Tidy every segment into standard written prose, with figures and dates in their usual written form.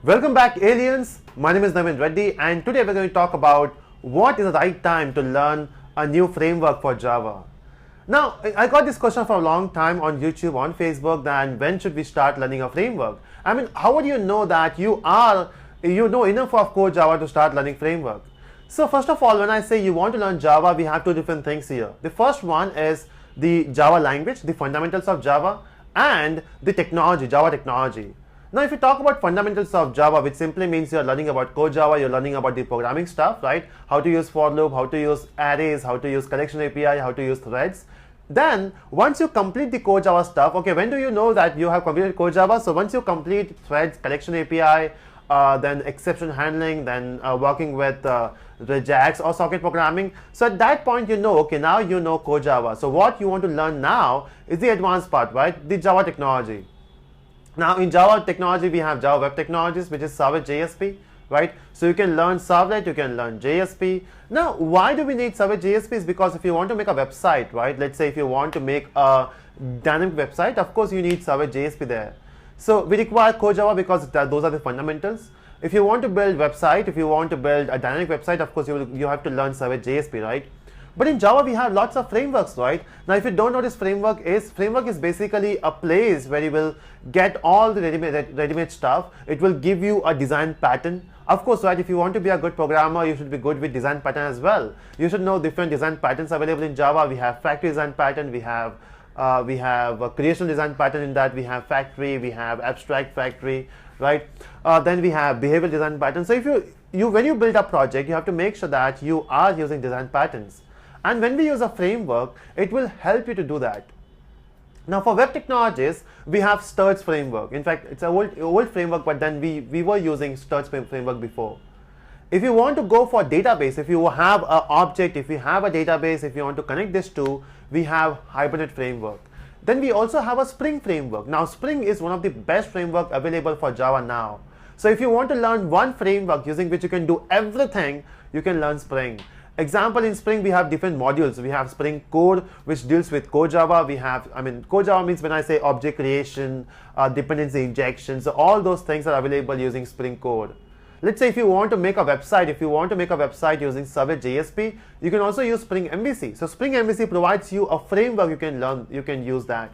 Welcome back, aliens. My name is Navin Reddy, and today we're going to talk about what is the right time to learn a new framework for Java. Now, I got this question for a long time on YouTube, on Facebook, that when should we start learning a framework? I mean, how would you know that you know enough of core Java to start learning framework? So first of all, when I say you want to learn Java, we have two different things here. The first one is the Java language, the fundamentals of Java, and the technology, Java technology. Now, if you talk about fundamentals of Java, which simply means you're learning about core Java, you're learning about the programming stuff, right? How to use for loop, how to use arrays, how to use collection API, how to use threads. Then, once you complete the core Java stuff, okay, when do you know that you have completed core Java? So once you complete threads, collection API, then exception handling, then working with regex or socket programming. So at that point, you know, okay, now you know core Java. So what you want to learn now is the advanced part, right? The Java technology. Now in Java technology, we have Java Web Technologies, which is Servlet JSP, right? So you can learn Servlet, you can learn JSP. Now, why do we need Servlet JSP? Is because if you want to make a website, right? Let's say if you want to make a dynamic website, of course you need Servlet JSP there. So we require core Java because those are the fundamentals. If you want to build website, if you want to build a dynamic website, of course you have to learn Servlet JSP, right? But in Java, we have lots of frameworks, right? Now, if you don't know this framework is basically a place where you will get all the ready-made stuff. It will give you a design pattern. Of course, right, if you want to be a good programmer, you should be good with design pattern as well. You should know different design patterns available in Java. We have factory design pattern, we have a creational design pattern in that, we have factory, we have abstract factory, right? Then we have behavioral design pattern. So if when you build a project, you have to make sure that you are using design patterns. And when we use a framework, it will help you to do that. Now for web technologies, we have Struts Framework. In fact, it's an old framework, but then we were using Struts Framework before. If you want to go for database, if you have an object, if you have a database, if you want to connect this to, we have Hibernate Framework. Then we also have a Spring Framework. Now Spring is one of the best framework available for Java now. So if you want to learn one framework using which you can do everything, you can learn Spring. Example, in Spring, we have different modules. We have Spring Core, which deals with core Java. Core Java means when I say object creation, dependency injection, so all those things are available using Spring Core. Let's say if you want to make a website, using Servlet JSP, you can also use Spring MVC. So Spring MVC provides you a framework you can learn, you can use that.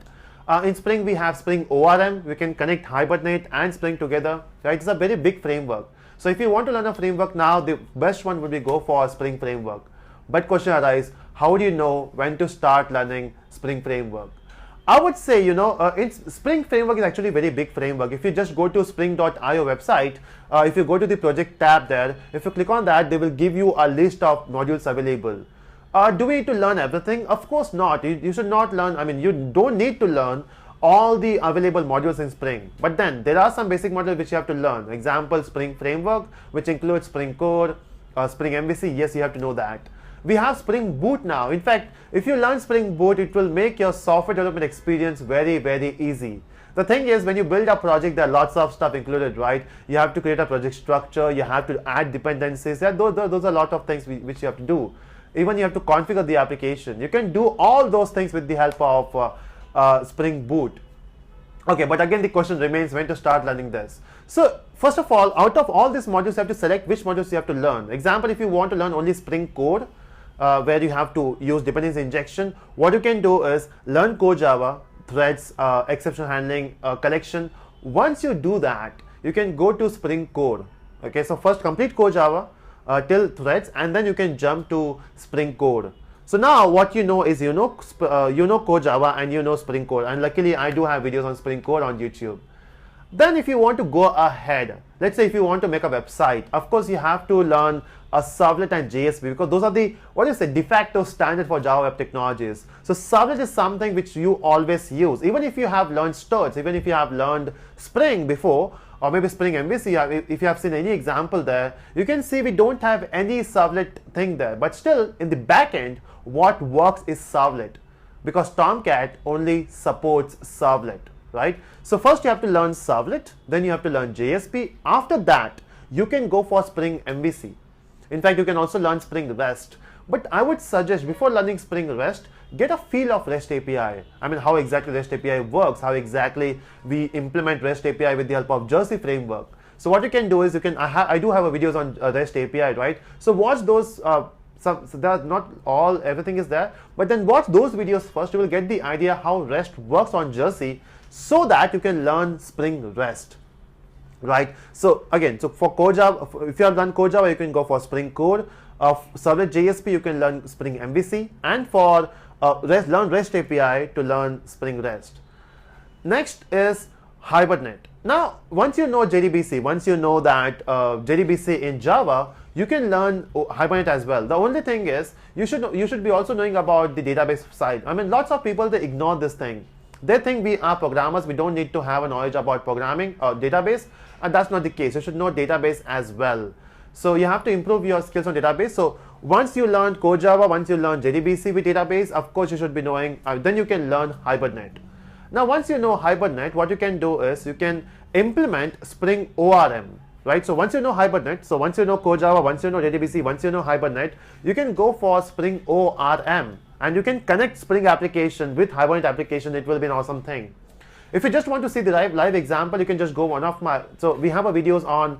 In Spring, we have Spring ORM. We can connect Hibernate and Spring together, right? It's a very big framework. So if you want to learn a framework now, the best one would be go for a Spring Framework. But question arises, how do you know when to start learning Spring Framework? I would say, Spring Framework is actually a very big framework. If you just go to spring.io website, if you go to the project tab there, if you click on that, they will give you a list of modules available. Do we need to learn everything? Of course not. You should not learn, you don't need to learn all the available modules in Spring. But then there are some basic modules which you have to learn. Example, Spring Framework, which includes Spring Core, Spring MVC. Yes, you have to know that. We have Spring Boot now. In fact, if you learn Spring Boot, it will make your software development experience very, very easy. The thing is, when you build a project, there are lots of stuff included, right? You have to create a project structure, you have to add dependencies. Yeah, those are a lot of things which you have to do. Even you have to configure the application. You can do all those things with the help of Spring Boot. Okay, but again the question remains when to start learning this. So first of all, out of all these modules, you have to select which modules you have to learn. Example, if you want to learn only Spring Core, where you have to use dependency injection, what you can do is learn core Java, threads, exception handling, collection. Once you do that, you can go to Spring Core. Okay, so first complete core Java till threads, and then you can jump to Spring Core. So now what you know is you know core Java and you know Spring Core, and luckily I do have videos on Spring Core on YouTube. Then if you want to go ahead, let's say if you want to make a website, of course you have to learn a Servlet and JSP, because those are the de facto standard for Java Web Technologies. So Servlet is something which you always use. Even if you have learned Struts, even if you have learned Spring before, or maybe Spring MVC, if you have seen any example there, you can see we don't have any Servlet thing there. But still, in the back end, what works is Servlet, because Tomcat only supports Servlet, right? So first you have to learn Servlet, then you have to learn JSP. After that, you can go for Spring MVC. In fact, you can also learn Spring REST. But I would suggest before learning Spring REST, get a feel of REST API. I mean, how exactly REST API works, how exactly we implement REST API with the help of Jersey framework. So what you can do is I do have a videos on REST API, right? So watch those. So there's not everything is there, but then watch those videos first. You will get the idea how REST works on Jersey, so that you can learn Spring REST, right? So again, so for Core Java, if you have done Core Java, you can go for Spring Core. Servlet JSP, you can learn Spring MVC, and for learn REST API to learn Spring REST. Next is Hibernate. Now, once you know JDBC, once you know that JDBC in Java, you can learn Hibernate as well. The only thing is, you should be also knowing about the database side. I mean, lots of people, they ignore this thing. They think we are programmers, we don't need to have a knowledge about programming or database, and that's not the case. You should know database as well. So you have to improve your skills on database. So once you learn Core Java, once you learn JDBC with database, of course you should be knowing, then you can learn Hibernate. Now, once you know Hibernate, what you can do is you can implement Spring ORM, right? So once you know Hibernate, so once you know Core Java, once you know JDBC, once you know Hibernate, you can go for Spring ORM, and you can connect Spring application with Hibernate application. It will be an awesome thing. If you just want to see the live example, you can just go one of my, so we have a videos on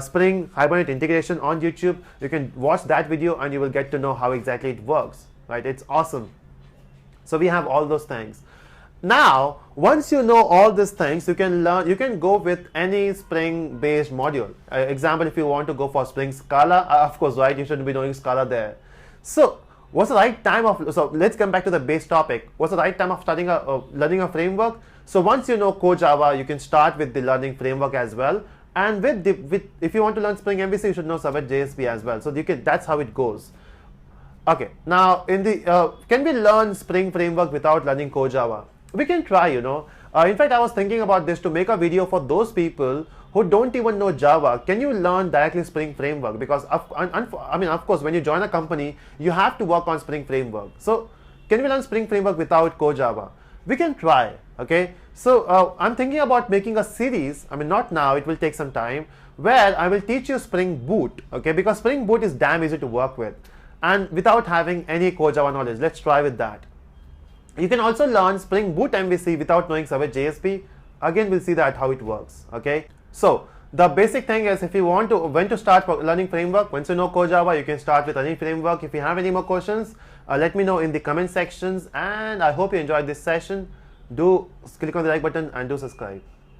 Spring Hibernate integration on YouTube. You can watch that video and you will get to know how exactly it works, right? It's awesome. So we have all those things. Now, once you know all these things, you can go with any Spring based module. Example, if you want to go for Spring Scala, of course, right, you shouldn't be knowing Scala there. So what's the right time of, so let's come back to the base topic. What's the right time of starting learning a framework? So once you know Core Java, you can start with the learning framework as well. And if you want to learn Spring MVC, you should know Servlet JSP as well. So that's how it goes. Okay, now can we learn Spring framework without learning Core Java? We can try, you know. In fact, I was thinking about this to make a video for those people who don't even know Java. Can you learn directly Spring framework? Because I mean, of course, when you join a company, you have to work on Spring framework. So can we learn Spring framework without Core Java? We can try. Okay. So I'm thinking about making a series. I mean, not now. It will take some time, where I will teach you Spring Boot. Okay, because Spring Boot is damn easy to work with, and without having any Core Java knowledge. Let's try with that. You can also learn Spring Boot MVC without knowing Servlet JSP. Again, we'll see that how it works. Okay. So the basic thing is, if you want to when to start learning framework, once you know Core Java, you can start with any framework. If you have any more questions, let me know in the comment sections. And I hope you enjoyed this session. Do click on the like button and do subscribe.